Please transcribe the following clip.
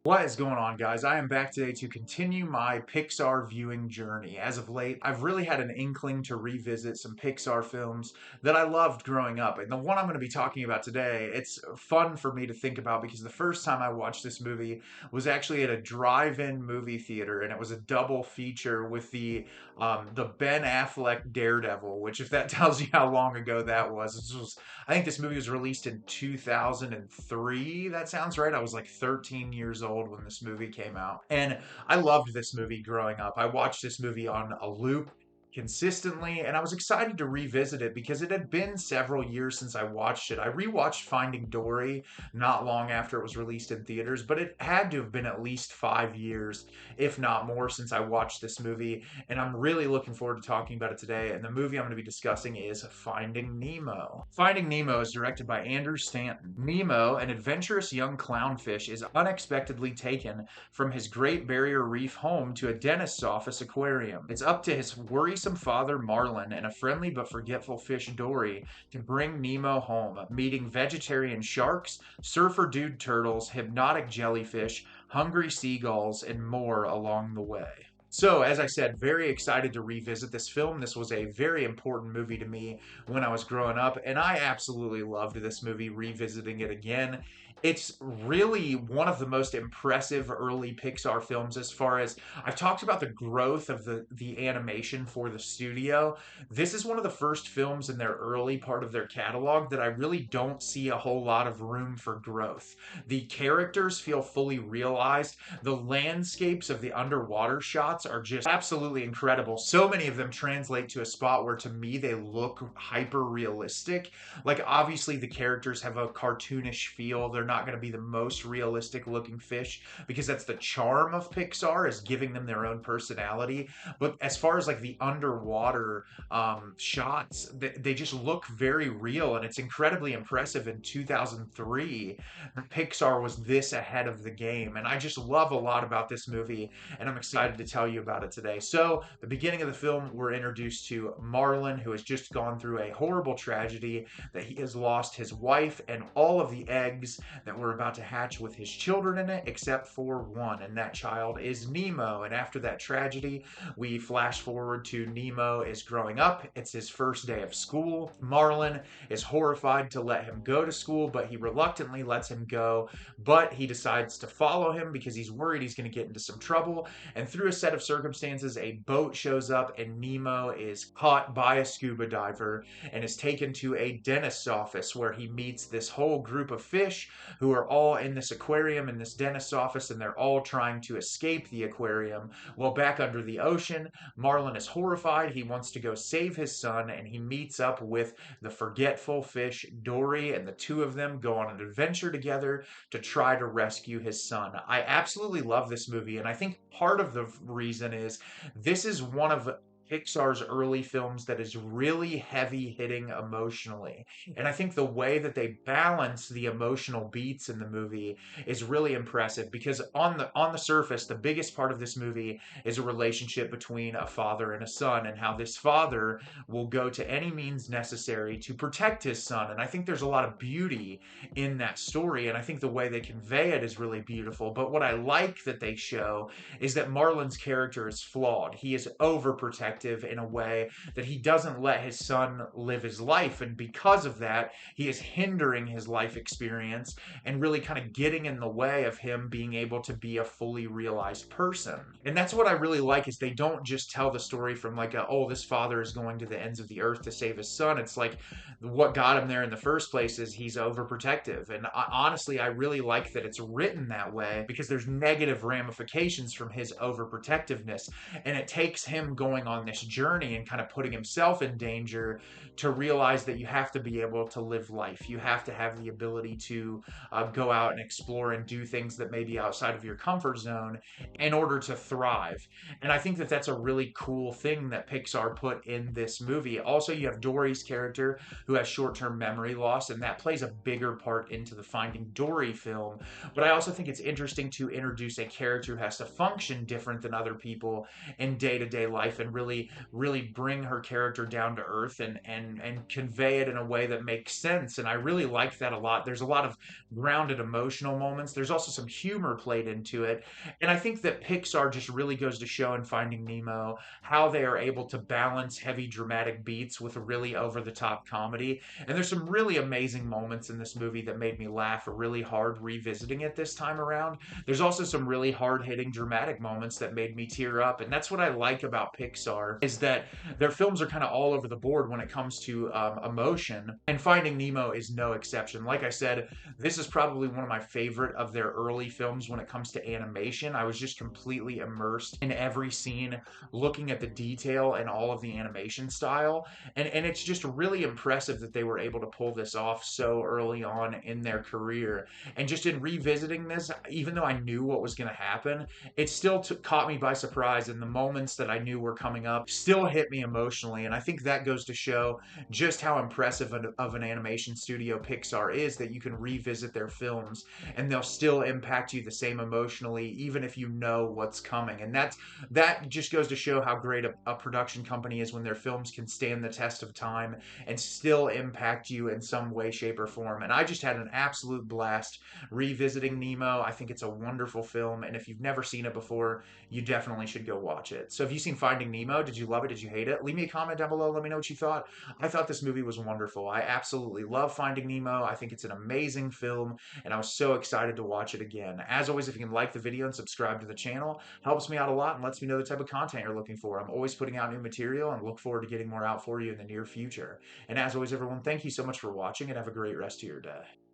What is going on, guys? I am back today to continue my Pixar viewing journey. As of late, I've really had an inkling to revisit some Pixar films that I loved growing up. And the one I'm going to be talking about today, it's fun for me to think about because the first time I watched this movie was actually at a drive-in movie theater, and it was a double feature with the Ben Affleck Daredevil, which if that tells you how long ago that was, I think this movie was released in 2003. That sounds right. I was like 13 years old when this movie came out. And I loved this movie growing up. I watched this movie on a loop consistently, and I was excited to revisit it because it had been several years since I watched it. I rewatched Finding Dory not long after it was released in theaters, but it had to have been at least 5 years, if not more, since I watched this movie, and I'm really looking forward to talking about it today. And the movie I'm going to be discussing is Finding Nemo. Finding Nemo is directed by Andrew Stanton. Nemo, an adventurous young clownfish, is unexpectedly taken from his Great Barrier Reef home to a dentist's office aquarium. It's up to his worrisome father Marlin and a friendly but forgetful fish Dory to bring Nemo home, meeting vegetarian sharks, surfer dude turtles, hypnotic jellyfish, hungry seagulls, and more along the way. So, as I said, very excited to revisit this film. This was a very important movie to me when I was growing up, and I absolutely loved this movie, revisiting it again. It's really one of the most impressive early Pixar films as far as I've talked about the growth of the animation for the studio. This is one of the first films in their early part of their catalog that I really don't see a whole lot of room for growth. The characters feel fully realized. The landscapes of the underwater shots are just absolutely incredible. So many of them translate to a spot where to me they look hyper realistic. Like obviously the characters have a cartoonish feel. They're not going to be the most realistic looking fish because that's the charm of Pixar, is giving them their own personality. But as far as like the underwater shots, they just look very real, and it's incredibly impressive. In 2003 Pixar was this ahead of the game, and I just love a lot about this movie, and I'm excited to tell you about it today. So, the beginning of the film, we're introduced to Marlin, who has just gone through a horrible tragedy that he has lost his wife and all of the eggs that were about to hatch with his children in it, except for one, and that child is Nemo. And after that tragedy, we flash forward to Nemo is growing up. It's his first day of school. Marlin is horrified to let him go to school, but he reluctantly lets him go. But he decides to follow him because he's worried he's going to get into some trouble. And through a set of circumstances, a boat shows up, and Nemo is caught by a scuba diver and is taken to a dentist's office where he meets this whole group of fish who are all in this aquarium in this dentist's office, and they're all trying to escape the aquarium. Well, back under the ocean, Marlin is horrified. He wants to go save his son, and he meets up with the forgetful fish Dory, and the two of them go on an adventure together to try to rescue his son. I absolutely love this movie, and I think part of the reason is this is one of Pixar's early films that is really heavy hitting emotionally. And I think the way that they balance the emotional beats in the movie is really impressive because on the surface, the biggest part of this movie is a relationship between a father and a son, and how this father will go to any means necessary to protect his son. And I think there's a lot of beauty in that story, and I think the way they convey it is really beautiful. But what I like that they show is that Marlin's character is flawed. He is overprotective in a way that he doesn't let his son live his life, and because of that, he is hindering his life experience and really kind of getting in the way of him being able to be a fully realized person. And that's what I really like, is they don't just tell the story from like oh, this father is going to the ends of the earth to save his son. It's like what got him there in the first place is he's overprotective. And honestly, I really like that it's written that way because there's negative ramifications from his overprotectiveness, and it takes him going on this journey and kind of putting himself in danger to realize that you have to be able to live life. You have to have the ability to go out and explore and do things that may be outside of your comfort zone in order to thrive. And I think that that's a really cool thing that Pixar put in this movie. Also, you have Dory's character who has short-term memory loss, and that plays a bigger part into the Finding Dory film. But I also think it's interesting to introduce a character who has to function different than other people in day-to-day life and really really bring her character down to earth and convey it in a way that makes sense. And I really like that a lot. There's a lot of grounded emotional moments. There's also some humor played into it. And I think that Pixar just really goes to show in Finding Nemo how they are able to balance heavy dramatic beats with a really over the top comedy. And there's some really amazing moments in this movie that made me laugh really hard revisiting it this time around. There's also some really hard hitting dramatic moments that made me tear up. And that's what I like about Pixar, is that their films are kind of all over the board when it comes to emotion. And Finding Nemo is no exception. Like I said, this is probably one of my favorite of their early films when it comes to animation. I was just completely immersed in every scene, looking at the detail and all of the animation style. And it's just really impressive that they were able to pull this off so early on in their career. And just in revisiting this, even though I knew what was going to happen, it still caught me by surprise. And the moments that I knew were coming up still hit me emotionally. And I think that goes to show just how impressive of an animation studio Pixar is, that you can revisit their films and they'll still impact you the same emotionally, even if you know what's coming. And that just goes to show how great a production company is when their films can stand the test of time and still impact you in some way, shape, or form. And I just had an absolute blast revisiting Nemo. I think it's a wonderful film, and if you've never seen it before, you definitely should go watch it. So have you seen Finding Nemo? Did you love it? Did you hate it? Leave me a comment down below. Let me know what you thought. I thought this movie was wonderful. I absolutely love Finding Nemo. I think it's an amazing film, and I was so excited to watch it again. As always, if you can like the video and subscribe to the channel, helps me out a lot and lets me know the type of content you're looking for. I'm always putting out new material and look forward to getting more out for you in the near future. And as always, everyone, thank you so much for watching and have a great rest of your day.